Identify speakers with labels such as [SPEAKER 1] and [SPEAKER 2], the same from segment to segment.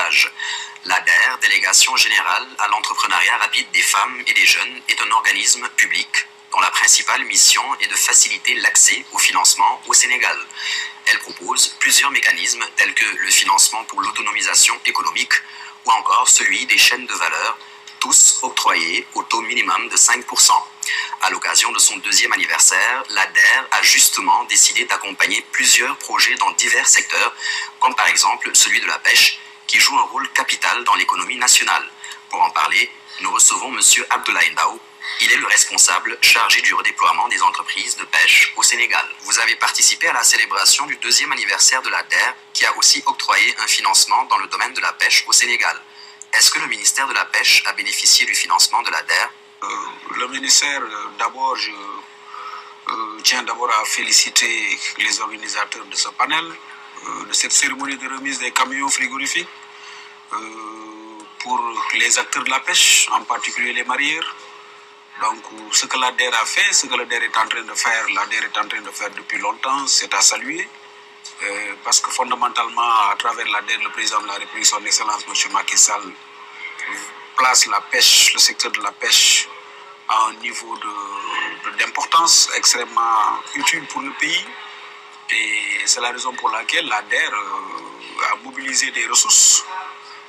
[SPEAKER 1] stage. L'ADER, Délégation Générale à l'Entrepreneuriat Rapide des Femmes et des Jeunes, est un organisme public dont la principale mission est de faciliter l'accès au financement au Sénégal. Elle propose plusieurs mécanismes tels que le financement pour l'autonomisation économique ou encore celui des chaînes de valeur, tous octroyés au taux minimum de 5%. À l'occasion de son 2e anniversaire, l'ADER a justement décidé d'accompagner plusieurs projets dans divers secteurs, comme par exemple celui de la pêche, qui joue un rôle capital dans l'économie nationale. Pour en parler, nous recevons M. Abdoulaye Ndao. Il est le responsable chargé du redéploiement des entreprises de pêche au Sénégal. Vous avez participé à la célébration du 2e anniversaire de l'ADER, qui a aussi octroyé un financement dans le domaine de la pêche au Sénégal. Est-ce que le ministère de la Pêche a bénéficié du financement de l'ADER?
[SPEAKER 2] Le ministère, d'abord, je tiens d'abord à féliciter les organisateurs de ce panel, de cette cérémonie de remise des camions frigorifiques, pour les acteurs de la pêche, en particulier les mareyeurs. Donc, ce que l'ADER a fait, ce que l'ADER est en train de faire, l'ADER est en train de faire depuis longtemps, c'est à saluer. Parce que fondamentalement, à travers l'ADER, le président de la République, son Excellence M. Macky Sall, place la pêche, le secteur de la pêche, à un niveau d'importance extrêmement utile pour le pays. Et c'est la raison pour laquelle l'ADER a mobilisé des ressources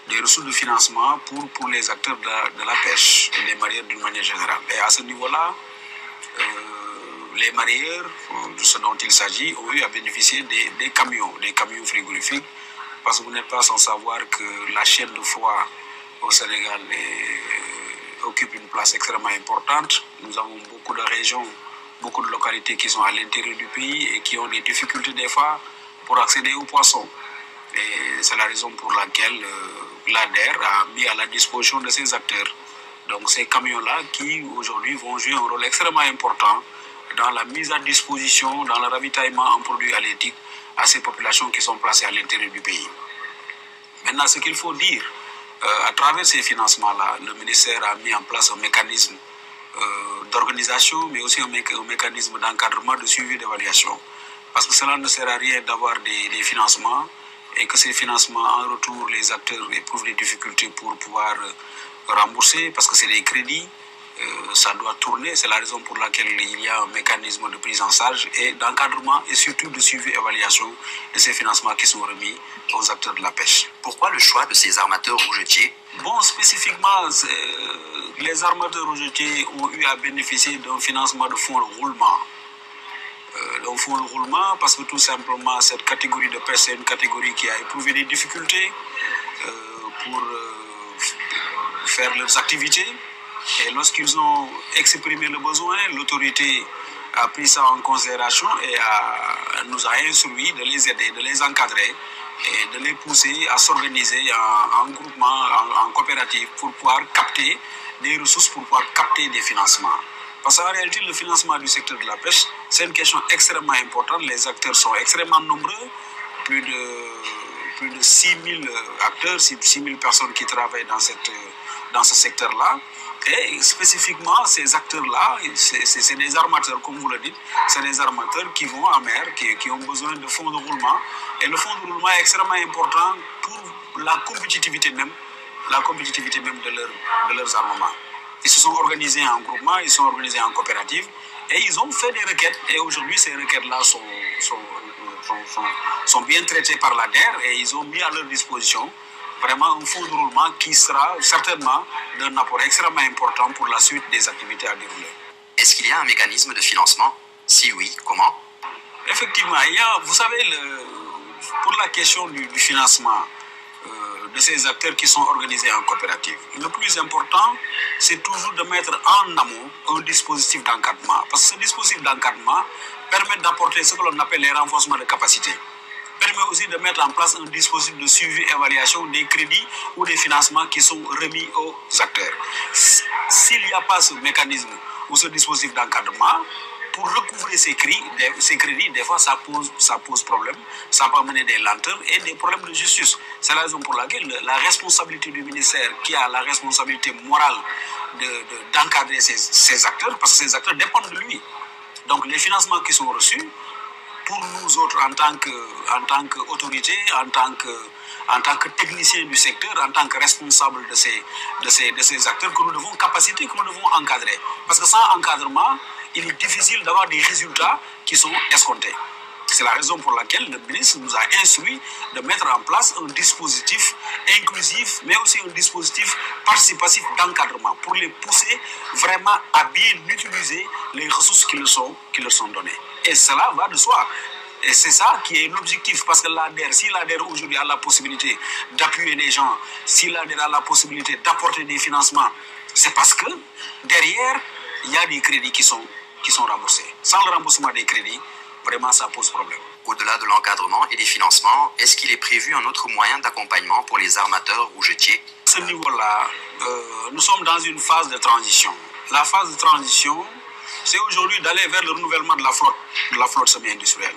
[SPEAKER 2] de financement pour les acteurs de la pêche et des mareyeurs d'une manière générale. Et à ce niveau-là, les mareyeurs, de ce dont il s'agit, ont eu à bénéficier des camions frigorifiques, parce que vous n'êtes pas sans savoir que la chaîne de froid au Sénégal occupe une place extrêmement importante. Nous avons beaucoup de régions, beaucoup de localités qui sont à l'intérieur du pays et qui ont des difficultés des fois pour accéder aux poissons. Et c'est la raison pour laquelle l'ADER a mis à la disposition de ces acteurs. Donc ces camions-là qui aujourd'hui vont jouer un rôle extrêmement important dans la mise à disposition, dans le ravitaillement en produits halieutiques à ces populations qui sont placées à l'intérieur du pays. Maintenant, ce qu'il faut dire, à travers ces financements-là, le ministère a mis en place un mécanisme d'organisation, mais aussi un mécanisme d'encadrement, de suivi et d'évaluation. Parce que cela ne sert à rien d'avoir des financements et que ces financements, en retour, les acteurs éprouvent des difficultés pour pouvoir rembourser, parce que c'est des crédits. Ça doit tourner, c'est la raison pour laquelle il y a un mécanisme de prise en charge et d'encadrement et surtout de suivi et évaluation de ces financements qui sont remis aux acteurs de la pêche.
[SPEAKER 1] Pourquoi le choix de ces armateurs rougettiers?
[SPEAKER 2] Bon, spécifiquement, les armateurs rougettiers ont eu à bénéficier d'un financement de fonds de roulement. Donc fonds de roulement parce que tout simplement cette catégorie de pêche, c'est une catégorie qui a éprouvé des difficultés pour faire leurs activités. Et lorsqu'ils ont exprimé le besoin, l'autorité a pris ça en considération et nous a instruit de les aider, de les encadrer et de les pousser à s'organiser en groupement, en coopérative pour pouvoir capter des ressources, pour pouvoir capter des financements. Parce qu'en réalité, le financement du secteur de la pêche, c'est une question extrêmement importante. Les acteurs sont extrêmement nombreux, plus de 6 000 acteurs, 6 000 personnes qui travaillent dans ce secteur-là. Et spécifiquement, ces acteurs-là, c'est des armateurs, comme vous le dites, c'est des armateurs qui vont en mer, qui ont besoin de fonds de roulement. Et le fonds de roulement est extrêmement important pour la compétitivité même de leurs armements. Ils se sont organisés en groupement, ils sont organisés en coopérative et ils ont fait des requêtes. Et aujourd'hui, ces requêtes-là sont bien traitées par l'ADER et ils ont mis à leur disposition vraiment un fonds de roulement qui sera certainement d'un apport extrêmement important pour la suite des activités à dérouler.
[SPEAKER 1] Est-ce qu'il y a un mécanisme de financement? Si oui, comment?
[SPEAKER 2] Effectivement, vous savez, pour la question du financement de ces acteurs qui sont organisés en coopérative, le plus important, c'est toujours de mettre en amont un dispositif d'encadrement. Parce que ce dispositif d'encadrement permet d'apporter ce que l'on appelle les renforcements de capacité. Permet aussi de mettre en place un dispositif de suivi et évaluation des crédits ou des financements qui sont remis aux acteurs. S'il n'y a pas ce mécanisme ou ce dispositif d'encadrement, pour recouvrer ces crédits, des fois ça pose problème, ça peut amener des lenteurs et des problèmes de justice. C'est la raison pour laquelle la responsabilité du ministère, qui a la responsabilité morale d'encadrer ces acteurs, parce que ces acteurs dépendent de lui. Donc les financements qui sont reçus, pour nous autres, en tant qu'autorité, en tant en tant que technicien du secteur, en tant que responsable de ces acteurs que nous devons capaciter, que nous devons encadrer. Parce que sans encadrement, il est difficile d'avoir des résultats qui sont escomptés. C'est la raison pour laquelle le ministre nous a instruit de mettre en place un dispositif inclusif, mais aussi un dispositif participatif d'encadrement pour les pousser vraiment à bien utiliser les ressources qui leur sont données. Et cela va de soi. Et c'est ça qui est l'objectif, parce que l'ADER, si l'ADER aujourd'hui a la possibilité d'appuyer les gens, si l'ADER a la possibilité d'apporter des financements, c'est parce que derrière, il y a des crédits qui sont remboursés. Sans le remboursement des crédits, vraiment, ça pose problème.
[SPEAKER 1] Au-delà de l'encadrement et des financements, est-ce qu'il est prévu un autre moyen d'accompagnement pour les armateurs rougettiers?
[SPEAKER 2] À ce niveau-là, nous sommes dans une phase de transition. La phase de transition, c'est aujourd'hui d'aller vers le renouvellement de la flotte semi-industrielle.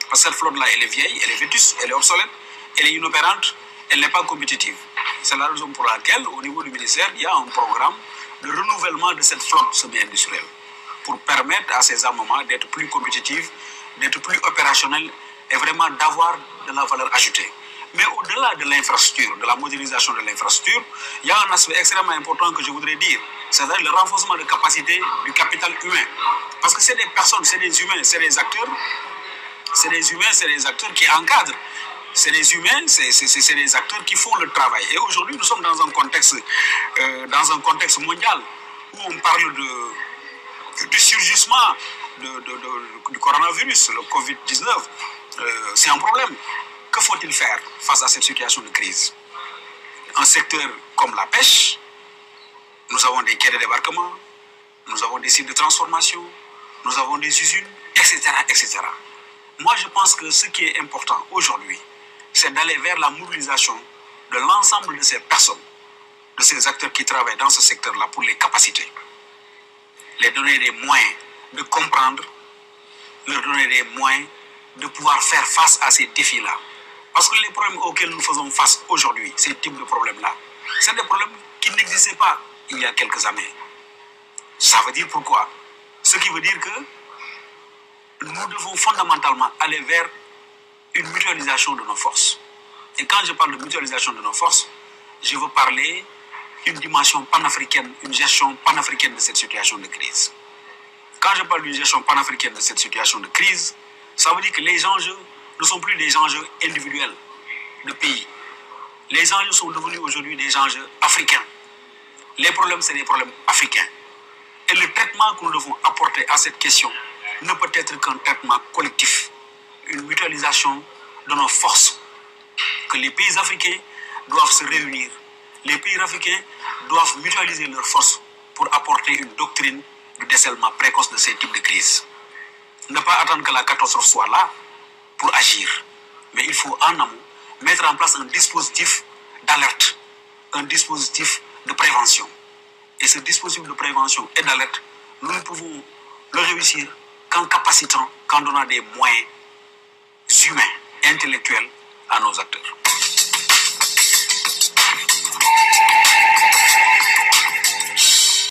[SPEAKER 2] Parce que cette flotte-là, elle est vieille, elle est vétuste, elle est obsolète, elle est inopérante, elle n'est pas compétitive. C'est la raison pour laquelle, au niveau du ministère, il y a un programme de renouvellement de cette flotte semi-industrielle pour permettre à ces armements d'être plus compétitifs, d'être plus opérationnels et vraiment d'avoir de la valeur ajoutée. Mais au-delà de l'infrastructure, de la modernisation de l'infrastructure, il y a un aspect extrêmement important que je voudrais dire, c'est-à-dire le renforcement de capacité du capital humain. Parce que c'est des personnes, c'est des humains, c'est des acteurs, c'est des acteurs qui encadrent. C'est des humains, c'est des acteurs qui font le travail. Et aujourd'hui, nous sommes dans un contexte mondial où on parle du surgissement du coronavirus, le Covid-19. C'est un problème. Que faut-il faire face à cette situation de crise? Un secteur comme la pêche, nous avons des quais de débarquement, nous avons des sites de transformation, nous avons des usines, etc., etc. Moi, je pense que ce qui est important aujourd'hui, c'est d'aller vers la mobilisation de l'ensemble de ces personnes, de ces acteurs qui travaillent dans ce secteur-là pour les capaciter, les donner des moyens de comprendre, leur donner des moyens de pouvoir faire face à ces défis-là. Parce que les problèmes auxquels nous faisons face aujourd'hui, ces types de problèmes-là, c'est des problèmes qui n'existaient pas il y a quelques années. Ça veut dire pourquoi? Ce qui veut dire que nous devons fondamentalement aller vers une mutualisation de nos forces. Et quand je parle de mutualisation de nos forces, je veux parler d'une dimension panafricaine, une gestion panafricaine de cette situation de crise. Quand je parle d'une gestion panafricaine de cette situation de crise, ça veut dire que les enjeux ne sont plus des enjeux individuels de pays. Les enjeux sont devenus aujourd'hui des enjeux africains. Les problèmes, c'est des problèmes africains. Et le traitement que nous devons apporter à cette question ne peut être qu'un traitement collectif, une mutualisation de nos forces, que les pays africains doivent se réunir. Les pays africains doivent mutualiser leurs forces pour apporter une doctrine du décèlement précoce de ces types de crises. Ne pas attendre que la catastrophe soit là pour agir, mais il faut en amont mettre en place un dispositif d'alerte, un dispositif de prévention. Et ce dispositif de prévention et d'alerte, nous ne pouvons le réussir qu'en capacitant, qu'en donnant des moyens humains, intellectuels à nos acteurs.